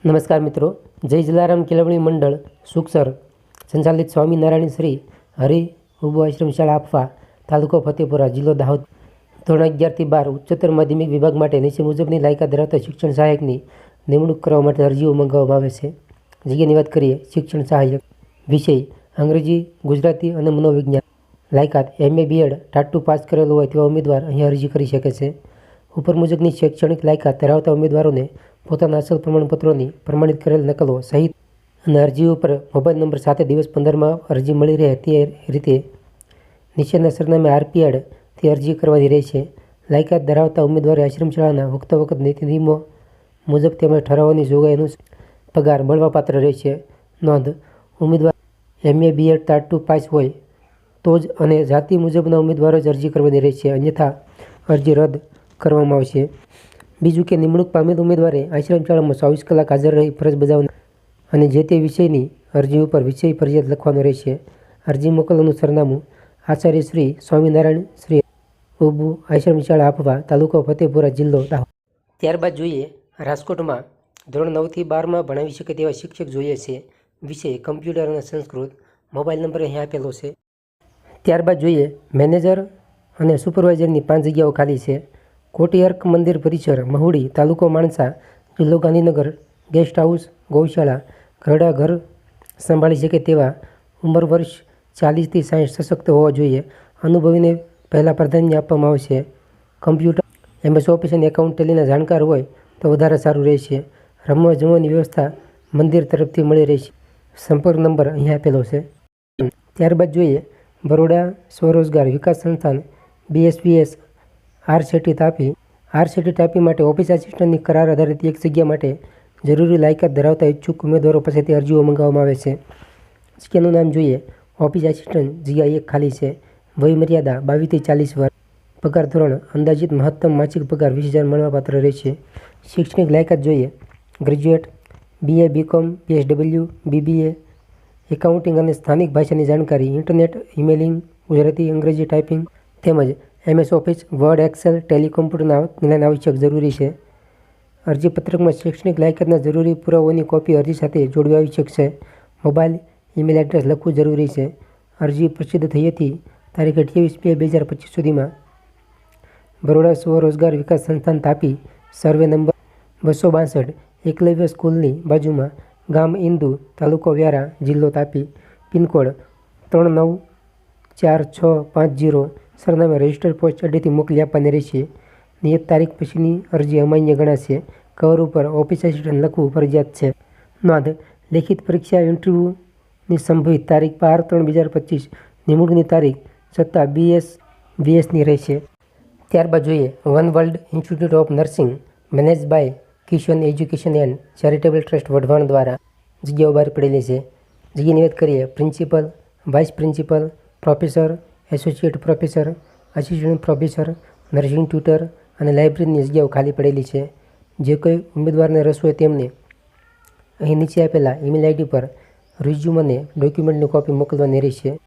નમસ્કાર મિત્રો, જય જલારામ કેળવણી મંડળ સુખસર સંચાલિત સ્વામિનારાયણ શ્રી હરિ ઉભો આશ્રમ શાળા આપવા, તાલુકો ફતેપુરા, જિલ્લો દાહોદ ધોરણ 11 થી 12 ઉચ્ચતર માધ્યમિક વિભાગ માટે નીચે મુજબની લાયકાત ધરાવતા શિક્ષણ સહાયકની નિમણૂક કરવા માટે અરજીઓ મંગાવવામાં આવે છે. જગ્યાની વાત કરીએ. શિક્ષણ સહાયક વિષય અંગ્રેજી, ગુજરાતી અને મનોવિજ્ઞાન. લાયકાત MA BEd ટાટુ પાસ કરેલું હોય તેવા ઉમેદવાર અહીં અરજી કરી શકે છે. ઉપર મુજબની શૈક્ષણિક લાયકાત ધરાવતા ઉમેદવારોને પોતાના અસલ પ્રમાણપત્રોની પ્રમાણિત કરેલ નકલો સહિત અને અરજી ઉપર મોબાઈલ નંબર સાથે દિવસ 15માં અરજી મળી રહે તે રીતે નીચેના સરનામે RPEd થી અરજી કરવાની રહેશે. લાયકાત ધરાવતા ઉમેદવારે આશ્રમ શાળાના વખતો વખત નીતિ નિયમો મુજબ તેમજ ઠરાવોની જોગવાઈ અનુસાર પગાર મળવાપાત્ર રહેશે. નોંધ: ઉમેદવાર MA BEd ટાટુ પાસ હોય તો જ અને જાતિ મુજબના ઉમેદવારો જ અરજી કરવાની રહેશે, અન્યથા અરજી રદ કરવામાં આવશે. બીજું કે નિમણૂક પામેલ ઉમેદવારે આશ્રમ શાળામાં 24 કલાક હાજર રહી ફરજ બજાવવાની અને જે તે વિષયની અરજી ઉપર વિષય ફરજિયાત લખવાનો રહેશે. અરજી મોકલવાનું સરનામું: આચાર્ય શ્રી સ્વામિનારાયણ શ્રી ઉભુ આશ્રમ શાળા આપવા, તાલુકો ફતેપુરા, જિલ્લો દાહોદ. ત્યારબાદ જોઈએ રાજકોટમાં ધોરણ 9 થી 12માં ભણાવી શકે તેવા શિક્ષક જોઈએ છે. વિષય કમ્પ્યુટર અને સંસ્કૃત. મોબાઈલ નંબર અહીં આપેલો છે. ત્યારબાદ જોઈએ મેનેજર અને સુપરવાઇઝરની 5 જગ્યાઓ ખાલી છે. કોટી અર્ક મંદિર પરિસર, મહુડી, તાલુકો માણસા, જિલ્લો ગાંધીનગર. ગેસ્ટ હાઉસ, ગૌશાળા, ઘરડા ઘર સંભાળી શકે તેવા, ઉંમર વર્ષ 40 થી 60 સશક્ત હોવા જોઈએ. અનુભવીને પહેલા પ્રાધાન્ય આપવામાં આવશે. કમ્પ્યુટર, MS ઓફિસ અને એકાઉન્ટ ટેલીના જાણકાર હોય તો વધારે સારું રહેશે. રમવા જમવાની વ્યવસ્થા મંદિર તરફથી મળી રહેશે. સંપર્ક નંબર અહીં આપેલો છે. ત્યારબાદ જોઈએ બરોડા સ્વરોજગાર વિકાસ સંસ્થાન BSVS RCT Tapi. RCT Tapi માટે ઓફિસ આસિસ્ટન્ટની કરાર આધારિત એક જગ્યા માટે જરૂરી લાયકાત ધરાવતા ઈચ્છુક ઉમેદવારો પાસેથી અરજીઓ મંગાવવામાં આવે છે. જગ્યાનું નામ જોઈએ ઓફિસ આસિસ્ટન્ટ, જગ્યા 1 ખાલી છે. વય મર્યાદા 22 થી 40 વર્ષ. પગાર ધોરણ અંદાજિત મહત્તમ માસિક પગાર 20,000 મળવાપાત્ર રહેશે. શૈક્ષણિક લાયકાત જોઈએ graduate, BA BCom PSW BBA, accounting અને સ્થાનિક ભાષાની જાણકારી, ઇન્ટરનેટ, ઇમેલિંગ, ગુજરાતી અંગ્રેજી ટાઈપિંગ તેમજ MS office, Word, Excel, Tally કોમ્પ્યુટરના જ્ઞાન આવશ્યક જરૂરી છે. અરજી પત્રકમાં શૈક્ષણિક લાયકાતના જરૂરી પુરાવાઓની કોપી અરજી સાથે જોડવી આવશ્યક છે. મોબાઈલ, ઈમેલ એડ્રેસ લખવું જરૂરી છે. અરજી પ્રસિદ્ધ થઈ હતી તારીખ 28/2/2025 સુધીમાં. બરોડા સ્વરોજગાર વિકાસ સંસ્થાન તાપી, સર્વે નંબર 262, એકલવ્ય સ્કૂલની બાજુમાં, ગામ ઇન્દુ, તાલુકો વ્યારા, જિલ્લો તાપી. પિનકોડ 394650. સરનામે રજિસ્ટર પોસ્ટ અડ્ડેથી મોકલી આપવાની રહેશે. નિયત તારીખ પછીની અરજી અમાન્ય ગણાશે. કવર ઉપર ઓફિસ આસિસ્ટન્ટ લખવું ફરજિયાત છે. નોંધ: લેખિત પરીક્ષા ઇન્ટરવ્યૂની સંભવિત તારીખ 12/3/2025. નિમણૂકની તારીખ છતાં BSVSની રહેશે. ત્યારબાદ જોઈએ one world institute of nursing manage by Kishan education and charitable trust Wadhwan દ્વારા જગ્યાઓ બહાર પડેલી છે. જગ્યાની વાત કરીએ principal, vice principal, professor, associate professor, assistant professor, nursing tutor અને લાઇબ્રેરીની જગ્યાઓ ખાલી પડેલી છે. જે કોઈ ઉમેદવારને રસ હોય તેમને અહીં નીચે આપેલા ઈમેલ ID પર રિઝ્યુમ અને ડોક્યુમેન્ટની કોપી મોકલવાની રહેશે.